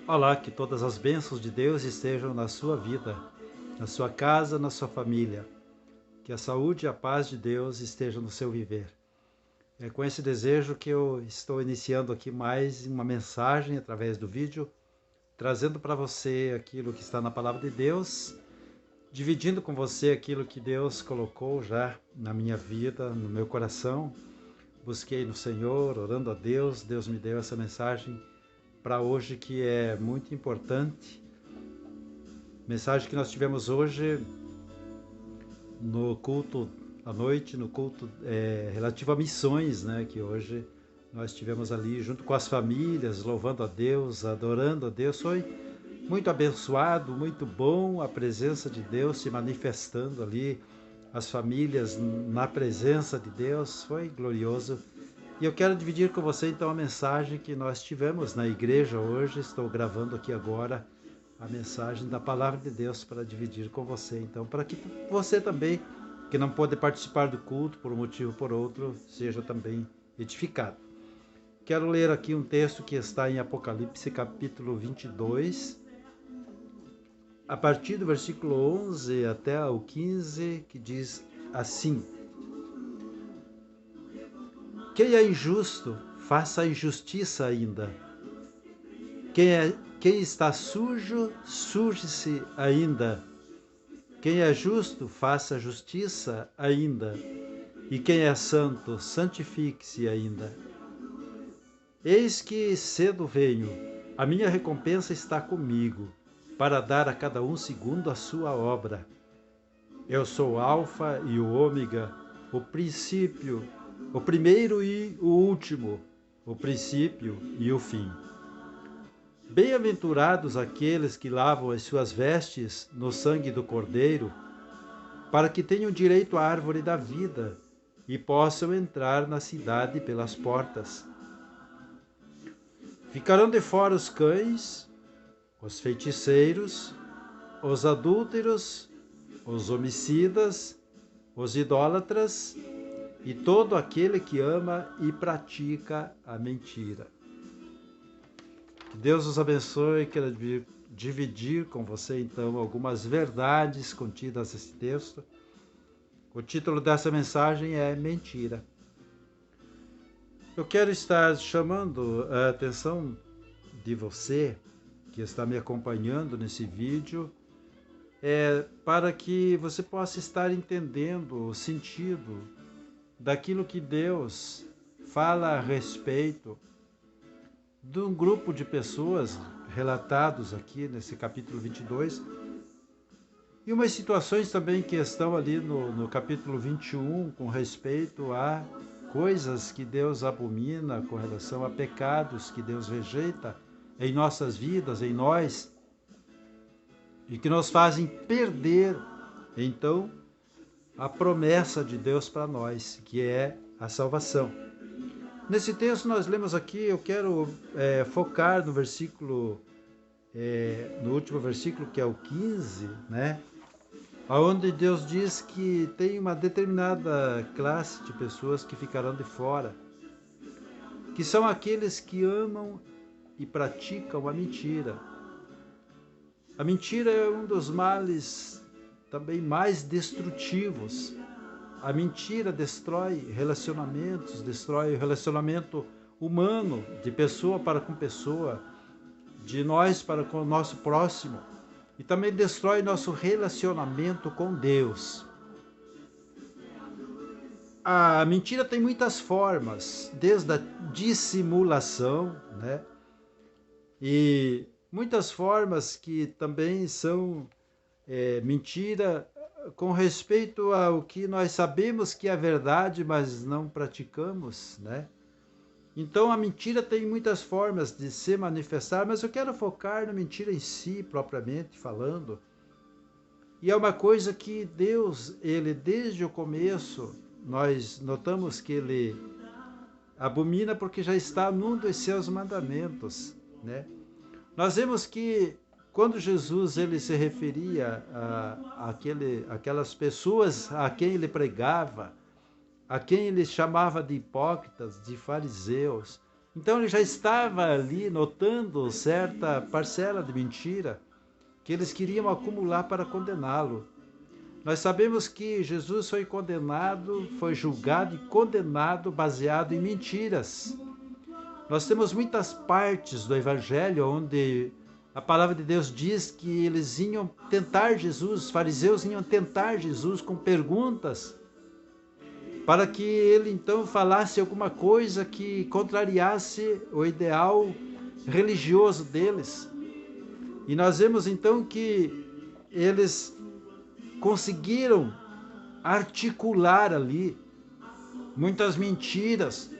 Olá, que todas as bênçãos de Deus estejam na sua vida, na sua casa, na sua família. Que a saúde e a paz de Deus estejam no seu viver. É com esse desejo que eu estou iniciando aqui mais uma mensagem através do vídeo, trazendo para você aquilo que está na palavra de Deus, dividindo com você aquilo que Deus colocou já na minha vida, no meu coração. Busquei no Senhor, orando a Deus, Deus me deu essa mensagem para hoje que é muito importante. Mensagem que nós tivemos hoje no culto à noite, no culto relativo a missões, né? Que hoje nós tivemos ali junto com as famílias, louvando a Deus, adorando a Deus. Foi muito abençoado, muito bom a presença de Deus se manifestando ali, as famílias na presença de Deus, foi glorioso. E eu quero dividir com você então a mensagem que nós tivemos na igreja hoje. Estou gravando aqui agora a mensagem da palavra de Deus para dividir com você. Então, para que você também, que não pode participar do culto por um motivo ou por outro, seja também edificado. Quero ler aqui um texto que está em Apocalipse, capítulo 22, a partir do versículo 11 até o 15, que diz assim: Quem é injusto, faça a injustiça ainda. Quem está sujo, suje-se ainda. Quem é justo, faça justiça ainda. E quem é santo, santifique-se ainda. Eis que cedo venho, a minha recompensa está comigo, para dar a cada um segundo a sua obra. Eu sou o Alfa e o Ômega, o princípio, o primeiro e o último, o princípio e o fim. Bem-aventurados aqueles que lavam as suas vestes no sangue do Cordeiro, para que tenham direito à árvore da vida e possam entrar na cidade pelas portas. Ficarão de fora os cães, os feiticeiros, os adúlteros, os homicidas, os idólatras e todo aquele que ama e pratica a mentira. Que Deus os abençoe. Quero dividir com você então algumas verdades contidas nesse texto. O título dessa mensagem é Mentira. Eu quero estar chamando a atenção de você que está me acompanhando nesse vídeo, para que você possa estar entendendo o sentido daquilo que Deus fala a respeito de um grupo de pessoas relatados aqui nesse capítulo 22 e umas situações também que estão ali no capítulo 21 com respeito a coisas que Deus abomina, com relação a pecados que Deus rejeita em nossas vidas, em nós, e que nos fazem perder, então, a promessa de Deus para nós, que é a salvação. Nesse texto nós lemos aqui, eu quero focar no versículo, no último versículo, que é o 15, né? Onde Deus diz que tem uma determinada classe de pessoas que ficarão de fora, que são aqueles que amam e praticam a mentira. A mentira é um dos males também mais destrutivos. A mentira destrói relacionamentos, destrói o relacionamento humano, de pessoa para com pessoa, de nós para com o nosso próximo, e também destrói nosso relacionamento com Deus. A mentira tem muitas formas, desde a dissimulação, né? E muitas formas que também são mentira com respeito ao que nós sabemos que é verdade, mas não praticamos, né? Então a mentira tem muitas formas de se manifestar, mas eu quero focar na mentira em si, propriamente falando. E é uma coisa que Deus, ele desde o começo, nós notamos que ele abomina porque já está num dos seus mandamentos, né? Nós vemos que quando Jesus ele se referia aquelas pessoas a quem ele pregava, a quem ele chamava de hipócritas, de fariseus, Então ele já estava ali notando certa parcela de mentira que eles queriam acumular para condená-lo. Nós sabemos que Jesus foi condenado, foi julgado e condenado baseado em mentiras. Nós temos muitas partes do Evangelho onde a palavra de Deus diz que eles iam tentar Jesus, os fariseus iam tentar Jesus com perguntas, para que ele então falasse alguma coisa que contrariasse o ideal religioso deles. E nós vemos então que eles conseguiram articular ali muitas mentiras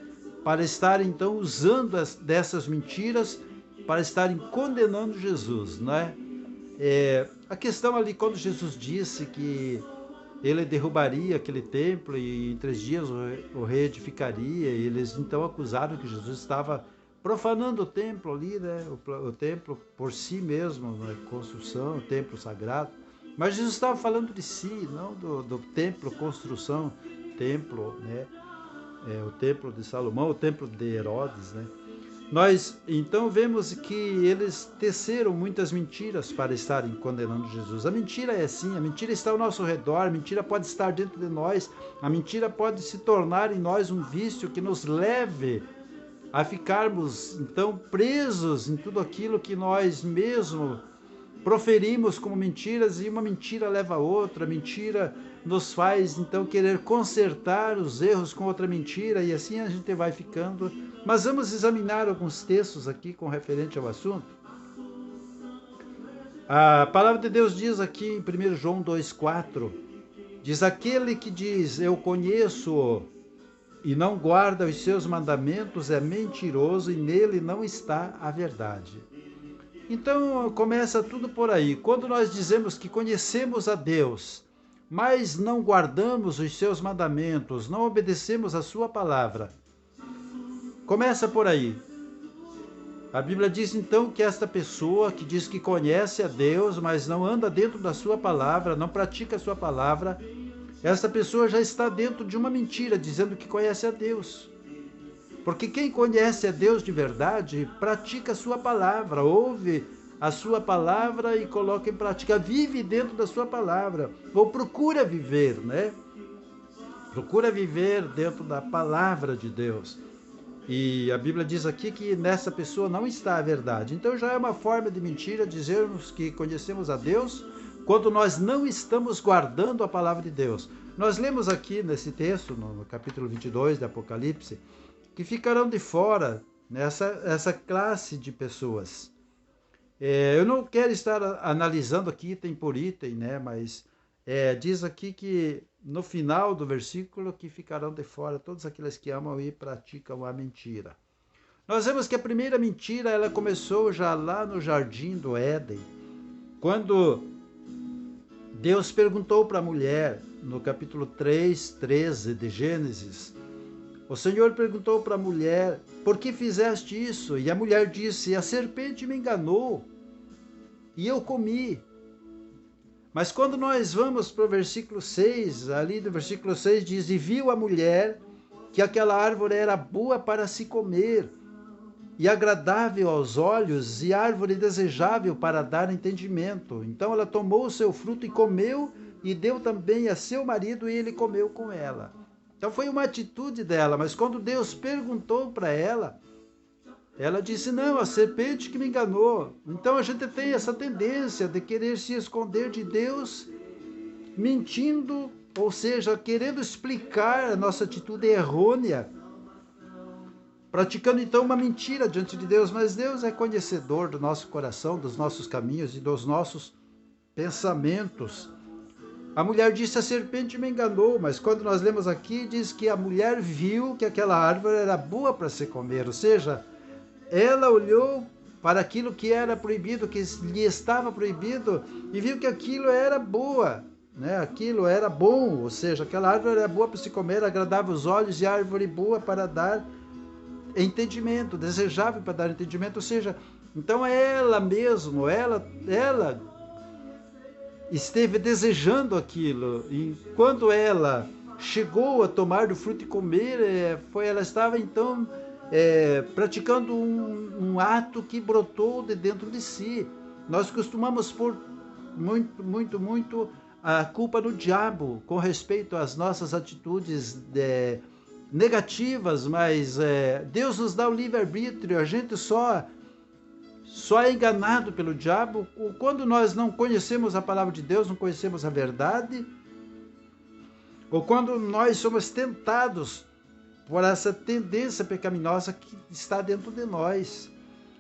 para estarem então usando dessas mentiras para estarem condenando Jesus, né? A questão ali quando Jesus disse que ele derrubaria aquele templo e em 3 dias o reedificaria, e eles então acusaram que Jesus estava profanando o templo ali, né? O templo por si mesmo, né? Construção, o templo sagrado. Mas Jesus estava falando de si, não do templo, construção, templo, né? O templo de Salomão, o templo de Herodes, né? Nós então vemos que eles teceram muitas mentiras para estarem condenando Jesus. A mentira é assim, a mentira está ao nosso redor, a mentira pode estar dentro de nós, a mentira pode se tornar em nós um vício que nos leve a ficarmos então presos em tudo aquilo que nós mesmos proferimos como mentiras, e uma mentira leva a outra, a mentira nos faz então querer consertar os erros com outra mentira, e assim a gente vai ficando. Mas vamos examinar alguns textos aqui com referente ao assunto. A palavra de Deus diz aqui em 1 João 2,4, diz: aquele que diz eu conheço e não guarda os seus mandamentos é mentiroso e nele não está a verdade. Então começa tudo por aí. Quando nós dizemos que conhecemos a Deus, mas não guardamos os seus mandamentos, não obedecemos a sua palavra, começa por aí. A Bíblia diz então que esta pessoa que diz que conhece a Deus, mas não anda dentro da sua palavra, não pratica a sua palavra, esta pessoa já está dentro de uma mentira, dizendo que conhece a Deus. Porque quem conhece a Deus de verdade, pratica a sua palavra, ouve a sua palavra e coloca em prática, vive dentro da sua palavra, ou procura viver, né? Procura viver dentro da palavra de Deus. E a Bíblia diz aqui que nessa pessoa não está a verdade. Então já é uma forma de mentira dizermos que conhecemos a Deus quando nós não estamos guardando a palavra de Deus. Nós lemos aqui nesse texto, no capítulo 22 de Apocalipse, que ficarão de fora essa classe de pessoas. Eu não quero estar analisando aqui item por item, né? Mas diz aqui que no final do versículo que ficarão de fora todos aqueles que amam e praticam a mentira. Nós vemos que a primeira mentira ela começou já lá no Jardim do Éden, quando Deus perguntou para a mulher, no capítulo 3:13 de Gênesis, o Senhor perguntou para a mulher, por que fizeste isso? E a mulher disse, a serpente me enganou e eu comi. Mas quando nós vamos para o versículo 6, ali no versículo 6 diz, e viu a mulher que aquela árvore era boa para se comer, e agradável aos olhos, e árvore desejável para dar entendimento. Então ela tomou o seu fruto e comeu, e deu também a seu marido, e ele comeu com ela. Então foi uma atitude dela, mas quando Deus perguntou para ela, ela disse, não, a serpente que me enganou. Então a gente tem essa tendência de querer se esconder de Deus, mentindo, ou seja, querendo explicar a nossa atitude errônea, praticando então uma mentira diante de Deus. Mas Deus é conhecedor do nosso coração, dos nossos caminhos e dos nossos pensamentos. A mulher disse, a serpente me enganou, mas quando nós lemos aqui, diz que a mulher viu que aquela árvore era boa para se comer, ou seja, ela olhou para aquilo que era proibido, que lhe estava proibido, e viu que aquilo era boa, né? Aquilo era bom, ou seja, aquela árvore era boa para se comer, agradável aos olhos, e árvore boa para dar entendimento, desejável para dar entendimento, ou seja, então ela mesmo, ela esteve desejando aquilo, e quando ela chegou a tomar do fruto e comer, ela estava então praticando um ato que brotou de dentro de si. Nós costumamos pôr muito a culpa no diabo com respeito às nossas atitudes negativas, mas Deus nos dá o livre-arbítrio, a gente só é enganado pelo diabo quando nós não conhecemos a palavra de Deus, não conhecemos a verdade, ou quando nós somos tentados por essa tendência pecaminosa que está dentro de nós.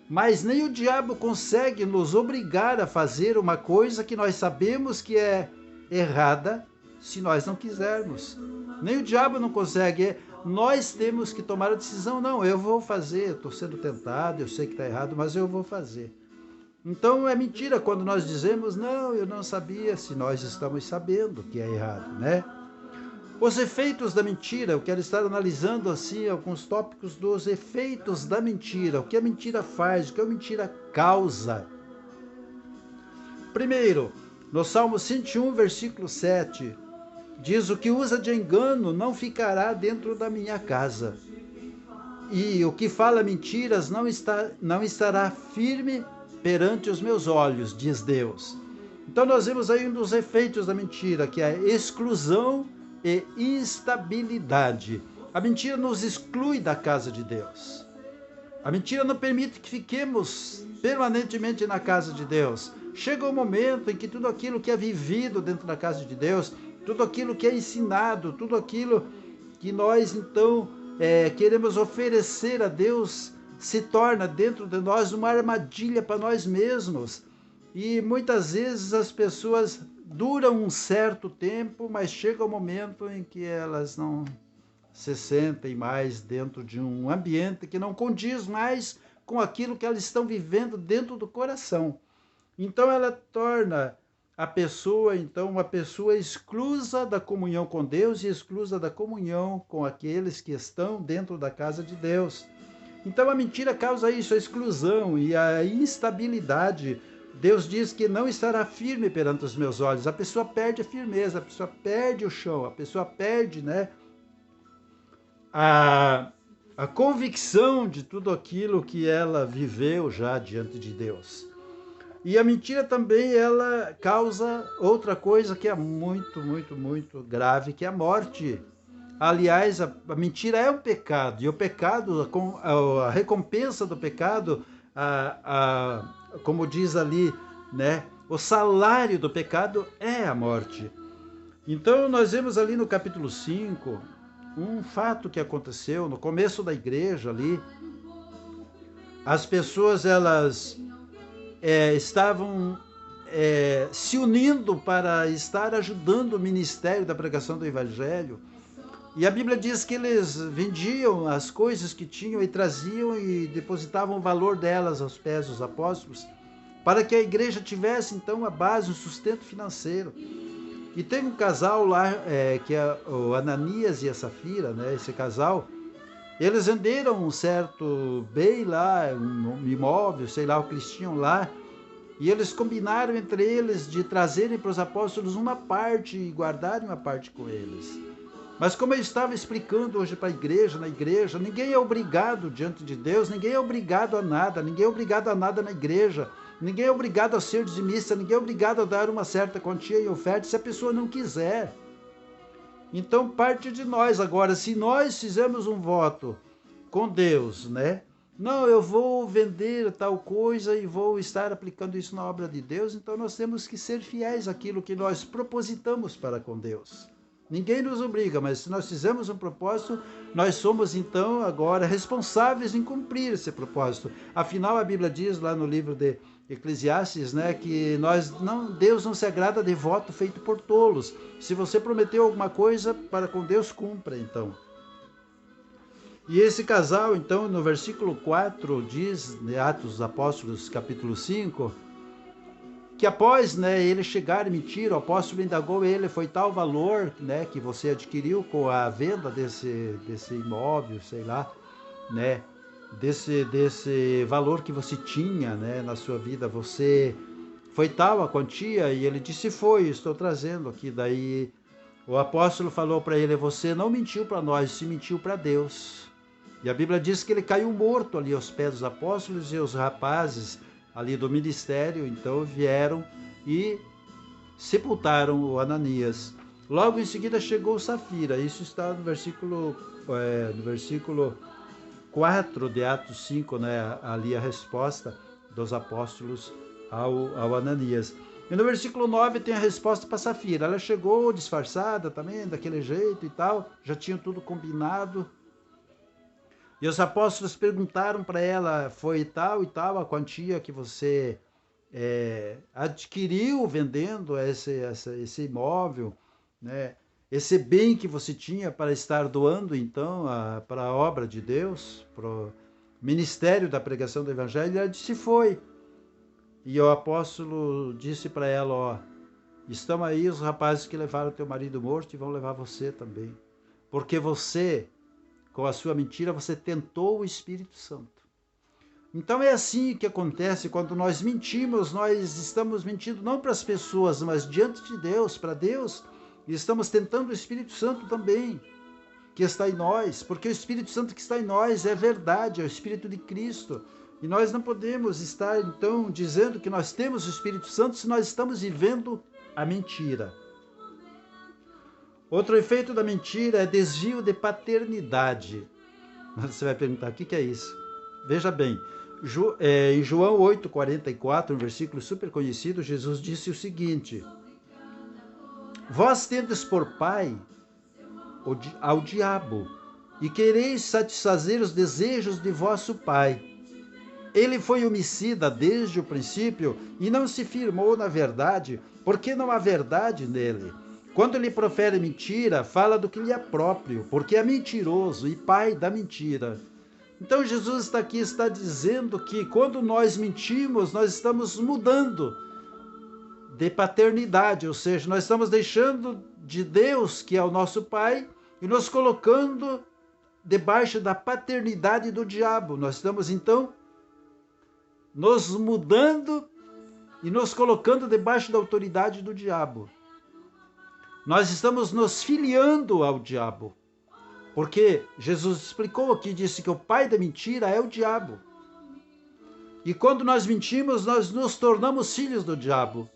Mas nem o diabo consegue nos obrigar a fazer uma coisa que nós sabemos que é errada, se nós não quisermos. Nem o diabo não consegue. Nós temos que tomar a decisão. Não, eu vou fazer, estou sendo tentado, eu sei que está errado, mas eu vou fazer. Então é mentira quando nós dizemos, não, eu não sabia, se nós estamos sabendo que é errado, né? Os efeitos da mentira, eu quero estar analisando assim alguns tópicos dos efeitos da mentira, o que a mentira faz, o que a mentira causa. Primeiro, no Salmo 101, versículo 7, diz: o que usa de engano não ficará dentro da minha casa, e o que fala mentiras não estará firme perante os meus olhos, diz Deus. Então nós vemos aí um dos efeitos da mentira, que é a exclusão e instabilidade. A mentira nos exclui da casa de Deus. A mentira não permite que fiquemos permanentemente na casa de Deus. Chega um momento em que tudo aquilo que é vivido dentro da casa de Deus, tudo aquilo que é ensinado, tudo aquilo que nós então queremos oferecer a Deus, se torna dentro de nós uma armadilha para nós mesmos. E muitas vezes as pessoas duram um certo tempo, mas chega um momento em que elas não se sentem mais dentro de um ambiente que não condiz mais com aquilo que elas estão vivendo dentro do coração. Então ela torna a pessoa, então, uma pessoa exclusa da comunhão com Deus e exclusa da comunhão com aqueles que estão dentro da casa de Deus. Então a mentira causa isso, a exclusão e a instabilidade. Deus diz que não estará firme perante os meus olhos. A pessoa perde a firmeza, a pessoa perde o chão, a pessoa perde, né, a convicção de tudo aquilo que ela viveu já diante de Deus. E a mentira também, ela causa outra coisa que é muito grave, que é a morte. Aliás, a mentira é um pecado, e o pecado, a recompensa do pecado, como diz ali, né, o salário do pecado é a morte. Então nós vemos ali no capítulo 5, um fato que aconteceu no começo da igreja ali. As pessoas, elas estavam se unindo para estar ajudando o ministério da pregação do Evangelho. E a Bíblia diz que eles vendiam as coisas que tinham e traziam e depositavam o valor delas aos pés dos apóstolos, para que a igreja tivesse então a base, o sustento financeiro. E tem um casal lá, que é o Ananias e a Safira, né? Esse casal, eles venderam um certo bem lá, um imóvel, sei lá o que eles tinham lá, e eles combinaram entre eles de trazerem para os apóstolos uma parte e guardarem uma parte com eles. Mas como eu estava explicando hoje para a igreja, na igreja, ninguém é obrigado diante de Deus, ninguém é obrigado a nada, ninguém é obrigado a nada na igreja, ninguém é obrigado a ser dizimista, ninguém é obrigado a dar uma certa quantia em oferta se a pessoa não quiser. Então parte de nós agora, se nós fizermos um voto com Deus, né? Não, eu vou vender tal coisa e vou estar aplicando isso na obra de Deus, então nós temos que ser fiéis àquilo que nós propositamos para com Deus. Ninguém nos obriga, mas se nós fizermos um propósito, nós somos então agora responsáveis em cumprir esse propósito. Afinal, a Bíblia diz lá no livro de Eclesiastes, né, que Deus não se agrada de voto feito por tolos. Se você prometeu alguma coisa para com Deus, cumpra então. E esse casal, então, no versículo 4, diz, de Atos dos Apóstolos, capítulo 5, que após, né, ele chegar e mentir, o apóstolo indagou ele, foi tal valor, né, que você adquiriu com a venda desse imóvel, sei lá, né, desse valor que você tinha, né, na sua vida, foi tal a quantia? E ele disse, estou trazendo aqui. Daí o apóstolo falou para ele, você não mentiu para nós, se mentiu para Deus. E a Bíblia diz que ele caiu morto ali aos pés dos apóstolos, e os rapazes ali do ministério, então, vieram e sepultaram o Ananias. Logo em seguida chegou Safira. Isso está no versículo 4 de Atos 5, né? Ali a resposta dos apóstolos ao Ananias. E no versículo 9 tem a resposta para Safira. Ela chegou disfarçada também, daquele jeito e tal, já tinham tudo combinado. E os apóstolos perguntaram para ela, foi tal e tal a quantia que você adquiriu vendendo esse imóvel, né? Esse bem que você tinha para estar doando, então, para a obra de Deus, para o ministério da pregação do Evangelho. E ela disse, foi. E o apóstolo disse para ela, ó, estão aí os rapazes que levaram teu marido morto e vão levar você também. Porque você, com a sua mentira, você tentou o Espírito Santo. Então é assim que acontece quando nós mentimos, nós estamos mentindo não para as pessoas, mas diante de Deus, para Deus, e estamos tentando o Espírito Santo também, que está em nós, porque o Espírito Santo que está em nós é verdade, é o Espírito de Cristo. E nós não podemos estar, então, dizendo que nós temos o Espírito Santo se nós estamos vivendo a mentira. Outro efeito da mentira é desvio de paternidade. Você vai perguntar, o que é isso? Veja bem, em João 8,44, um versículo super conhecido, Jesus disse o seguinte: vós tendes por pai ao diabo, e quereis satisfazer os desejos de vosso pai. Ele foi homicida desde o princípio e não se firmou na verdade, porque não há verdade nele. Quando ele profere mentira, fala do que lhe é próprio, porque é mentiroso e pai da mentira. Então Jesus está dizendo que quando nós mentimos, nós estamos mudando de paternidade, ou seja, nós estamos deixando de Deus, que é o nosso pai, e nos colocando debaixo da paternidade do diabo. Nós estamos então nos mudando e nos colocando debaixo da autoridade do diabo. Nós estamos nos filiando ao diabo, porque Jesus explicou aqui, disse que o pai da mentira é o diabo. E quando nós mentimos, nós nos tornamos filhos do diabo.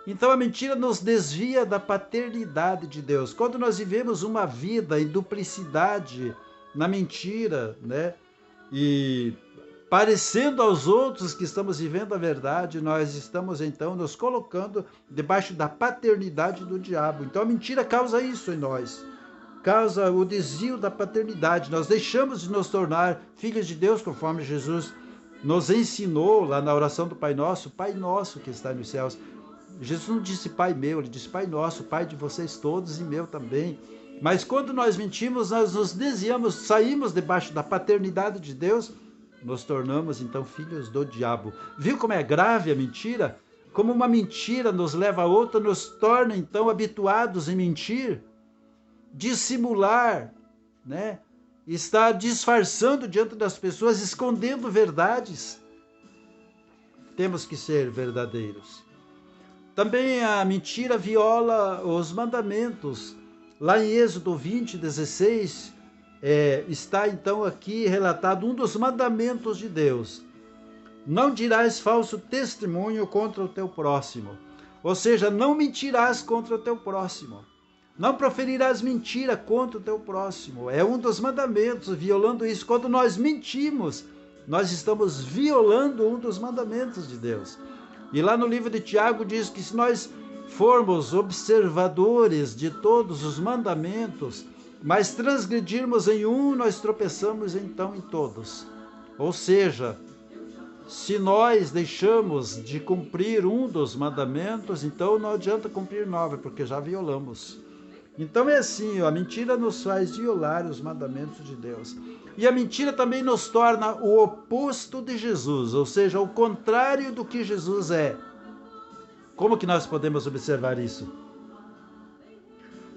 Então a mentira nos desvia da paternidade de Deus. Quando nós vivemos uma vida em duplicidade, na mentira, né? E parecendo aos outros que estamos vivendo a verdade, nós estamos então nos colocando debaixo da paternidade do diabo. Então a mentira causa isso em nós, causa o desvio da paternidade. Nós deixamos de nos tornar filhos de Deus, conforme Jesus nos ensinou lá na oração do Pai Nosso que está nos céus. Jesus não disse Pai meu, ele disse Pai Nosso, Pai de vocês todos e meu também. Mas quando nós mentimos, nós nos desviamos, saímos debaixo da paternidade de Deus, nos tornamos então filhos do diabo. Viu como é grave a mentira? Como uma mentira nos leva a outra, nos torna então habituados em mentir, dissimular, né? Estar disfarçando diante das pessoas, escondendo verdades. Temos que ser verdadeiros. Também a mentira viola os mandamentos. Lá em Êxodo 20:16, está então aqui relatado um dos mandamentos de Deus. Não dirás falso testemunho contra o teu próximo. Ou seja, não mentirás contra o teu próximo. Não proferirás mentira contra o teu próximo. É um dos mandamentos, violando isso. Quando nós mentimos, nós estamos violando um dos mandamentos de Deus. E lá no livro de Tiago diz que se nós formos observadores de todos os mandamentos, mas transgredirmos em um, nós tropeçamos então em todos. Ou seja, se nós deixamos de cumprir um dos mandamentos, então não adianta cumprir 9, porque já violamos. Então é assim, a mentira nos faz violar os mandamentos de Deus. E a mentira também nos torna o oposto de Jesus, ou seja, o contrário do que Jesus é. Como que nós podemos observar isso?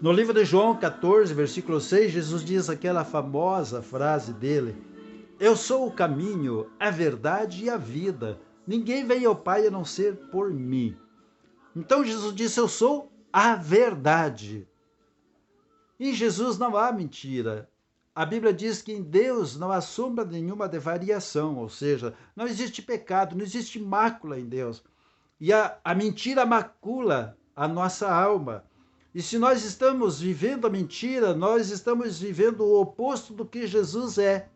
No livro de João 14, versículo 6, Jesus diz aquela famosa frase dele: eu sou o caminho, a verdade e a vida. Ninguém vem ao Pai a não ser por mim. Então Jesus disse, eu sou a verdade. Em Jesus não há mentira. a Bíblia diz que em Deus não há sombra nenhuma de variação, ou seja, não existe pecado, não existe mácula em Deus. E a mentira macula a nossa alma. E se nós estamos vivendo a mentira, nós estamos vivendo o oposto do que Jesus é.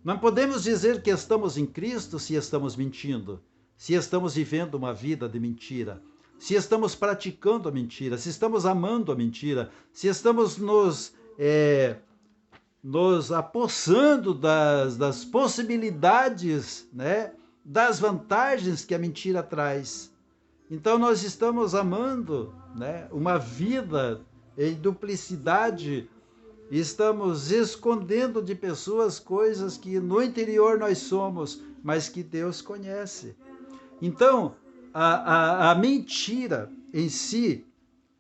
Não podemos dizer que estamos em Cristo se estamos mentindo, se estamos vivendo uma vida de mentira, se estamos praticando a mentira, se estamos amando a mentira, se estamos nos apossando das possibilidades, né, das vantagens que a mentira traz. Então nós estamos amando, né, uma vida em duplicidade, estamos escondendo de pessoas coisas que no interior nós somos, mas que Deus conhece. Então, a mentira em si,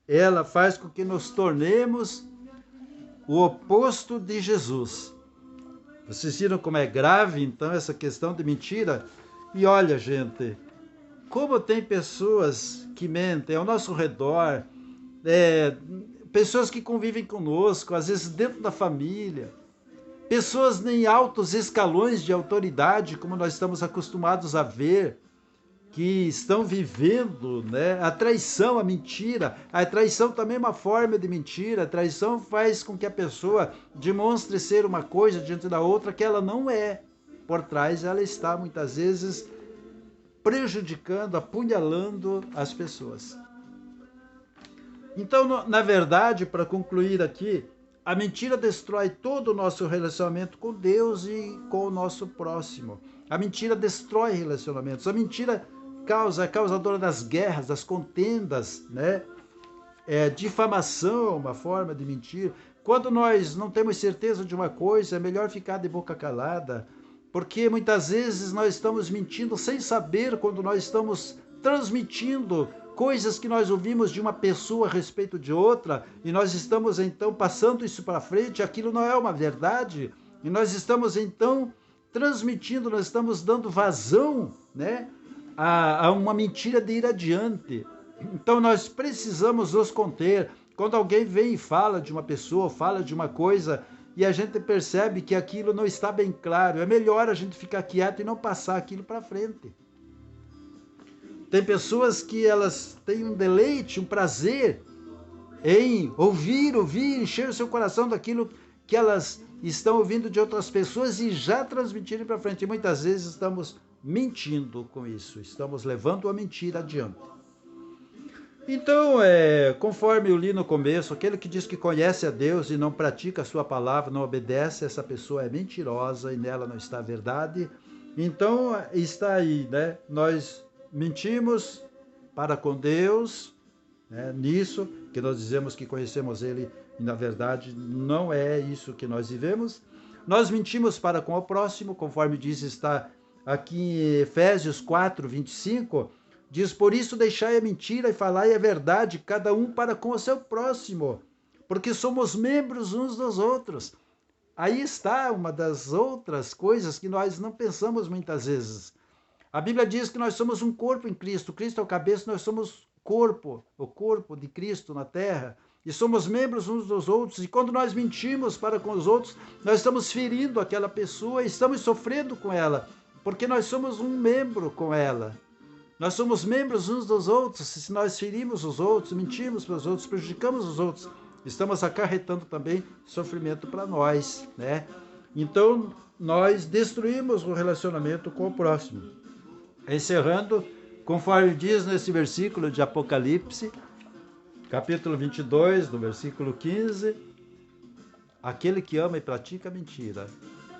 ela faz com que nos tornemos o oposto de Jesus. Vocês viram como é grave, então, essa questão de mentira? E olha, gente, como tem pessoas que mentem ao nosso redor, pessoas que convivem conosco, às vezes dentro da família, pessoas em altos escalões de autoridade, como nós estamos acostumados a ver, que estão vivendo, né, a traição, a mentira. A traição também é uma forma de mentira. A traição faz com que a pessoa demonstre ser uma coisa diante da outra que ela não é. Por trás ela está muitas vezes prejudicando, apunhalando as pessoas. Então, na verdade, para concluir aqui, a mentira destrói todo o nosso relacionamento com Deus e com o nosso próximo. A mentira destrói relacionamentos. A mentira é causadora das guerras, das contendas, né? Difamação é uma forma de mentir. Quando nós não temos certeza de uma coisa, é melhor ficar de boca calada, porque muitas vezes nós estamos mentindo sem saber, quando nós estamos transmitindo coisas que nós ouvimos de uma pessoa a respeito de outra, e nós estamos então passando isso para frente, aquilo não é uma verdade, e nós estamos então transmitindo, nós estamos dando vazão, né, a uma mentira de ir adiante. Então nós precisamos nos conter. Quando alguém vem e fala de uma pessoa, fala de uma coisa, e a gente percebe que aquilo não está bem claro, é melhor a gente ficar quieto e não passar aquilo para frente. Tem pessoas que elas têm um deleite, um prazer em ouvir, encher o seu coração daquilo que elas estão ouvindo de outras pessoas e já transmitirem para frente. E muitas vezes estamos mentindo com isso, estamos levando a mentira adiante. Então, conforme eu li no começo, aquele que diz que conhece a Deus e não pratica a sua palavra, não obedece, essa pessoa é mentirosa e nela não está a verdade. Então, está aí, né? Nós mentimos para com Deus, né? Nisso que nós dizemos que conhecemos Ele e na verdade não é isso que nós vivemos. Nós mentimos para com o próximo, conforme diz, está aqui em Efésios 4, 25, diz: por isso deixai a mentira e falai a verdade, cada um para com o seu próximo, porque somos membros uns dos outros. Aí está uma das outras coisas que nós não pensamos muitas vezes. A Bíblia diz que nós somos um corpo em Cristo. Cristo é o cabeça, nós somos corpo, o corpo de Cristo na terra. E somos membros uns dos outros. E quando nós mentimos para com os outros, nós estamos ferindo aquela pessoa, estamos sofrendo com ela, porque nós somos um membro com ela. Nós somos membros uns dos outros. Se nós ferimos os outros, mentimos para os outros, prejudicamos os outros, estamos acarretando também sofrimento para nós, né? Então, nós destruímos o relacionamento com o próximo. Encerrando, conforme diz nesse versículo de Apocalipse, capítulo 22, no versículo 15, aquele que ama e pratica mentira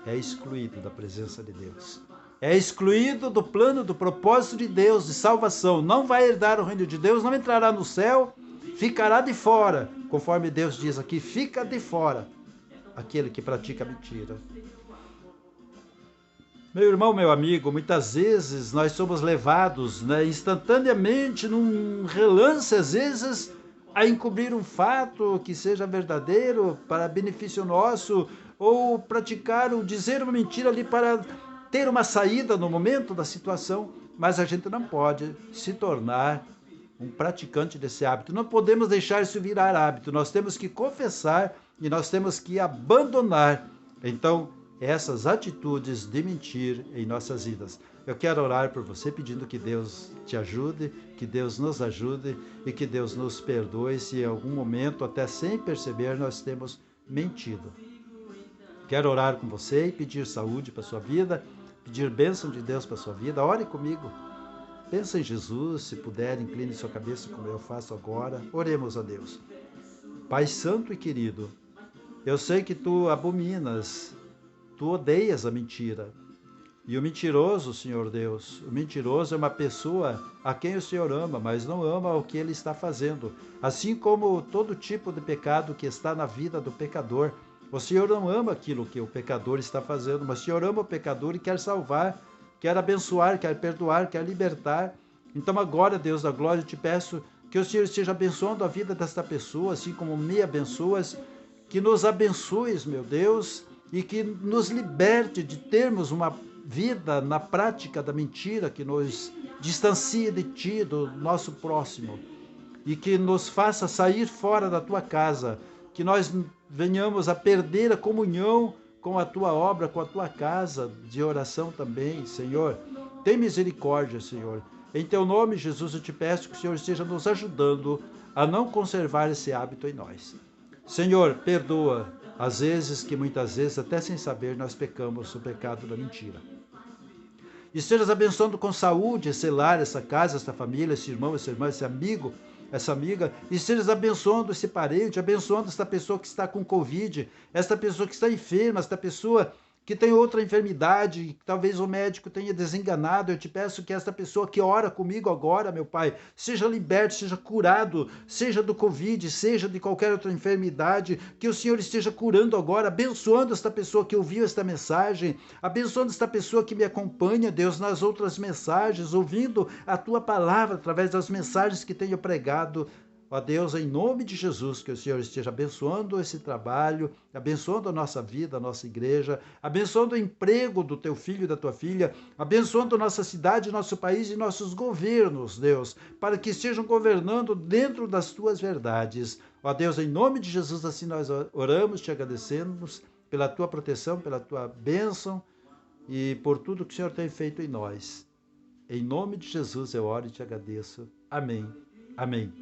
é excluído da presença de Deus. É excluído do plano, do propósito de Deus, de salvação. Não vai herdar o reino de Deus, não entrará no céu, ficará de fora. Conforme Deus diz aqui, fica de fora aquele que pratica mentira. Meu irmão, meu amigo, muitas vezes nós somos levados, né, instantaneamente, num relance, às vezes, a encobrir um fato que seja verdadeiro para benefício nosso, ou praticar ou dizer uma mentira ali para ter uma saída no momento da situação, mas a gente não pode se tornar um praticante desse hábito. Não podemos deixar isso virar hábito. Nós temos que confessar e nós temos que abandonar, então, essas atitudes de mentir em nossas vidas. Eu quero orar por você, pedindo que Deus te ajude, que Deus nos ajude e que Deus nos perdoe se em algum momento, até sem perceber, nós temos mentido. Quero orar com você e pedir saúde para a sua vida, pedir bênção de Deus para a sua vida. Ore comigo. Pensa em Jesus, se puder, incline sua cabeça como eu faço agora. Oremos a Deus. Pai santo e querido, eu sei que tu abominas, tu odeias a mentira. E o mentiroso, Senhor Deus, o mentiroso é uma pessoa a quem o Senhor ama, mas não ama o que ele está fazendo. Assim como todo tipo de pecado que está na vida do pecador. O Senhor não ama aquilo que o pecador está fazendo, mas o Senhor ama o pecador e quer salvar, quer abençoar, quer perdoar, quer libertar. Então agora, Deus da glória, eu te peço que o Senhor esteja abençoando a vida desta pessoa, assim como me abençoas, que nos abençoes, meu Deus, e que nos liberte de termos uma vida na prática da mentira, que nos distancie de ti, do nosso próximo, e que nos faça sair fora da tua casa, que nós venhamos a perder a comunhão com a tua obra, com a tua casa de oração também, Senhor. Tem misericórdia, Senhor. Em teu nome, Jesus, eu te peço que o Senhor esteja nos ajudando a não conservar esse hábito em nós. Senhor, perdoa as vezes que muitas vezes, até sem saber, nós pecamos o pecado da mentira. Estejas abençoando com saúde esse lar, essa casa, essa família, esse irmão, essa irmã, esse amigo, essa amiga. Estejas abençoando esse parente, abençoando esta pessoa que está com Covid, esta pessoa que está enferma, esta pessoa que tem outra enfermidade, que talvez o médico tenha desenganado. Eu te peço que esta pessoa que ora comigo agora, meu Pai, seja liberto, seja curado, seja do Covid, seja de qualquer outra enfermidade, que o Senhor esteja curando agora, abençoando esta pessoa que ouviu esta mensagem, abençoando esta pessoa que me acompanha, Deus, nas outras mensagens, ouvindo a Tua palavra através das mensagens que tenho pregado. Ó Deus, em nome de Jesus, que o Senhor esteja abençoando esse trabalho, abençoando a nossa vida, a nossa igreja, abençoando o emprego do teu filho e da tua filha, abençoando nossa cidade, nosso país e nossos governos, Deus, para que estejam governando dentro das tuas verdades. Ó Deus, em nome de Jesus, assim nós oramos, te agradecemos pela tua proteção, pela tua bênção e por tudo que o Senhor tem feito em nós. Em nome de Jesus eu oro e te agradeço. Amém. Amém.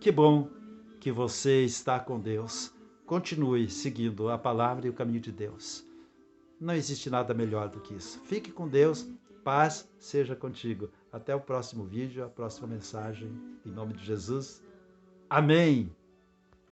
Que bom que você está com Deus. Continue seguindo a palavra e o caminho de Deus. Não existe nada melhor do que isso. Fique com Deus, paz seja contigo. Até o próximo vídeo, a próxima mensagem. Em nome de Jesus. Amém.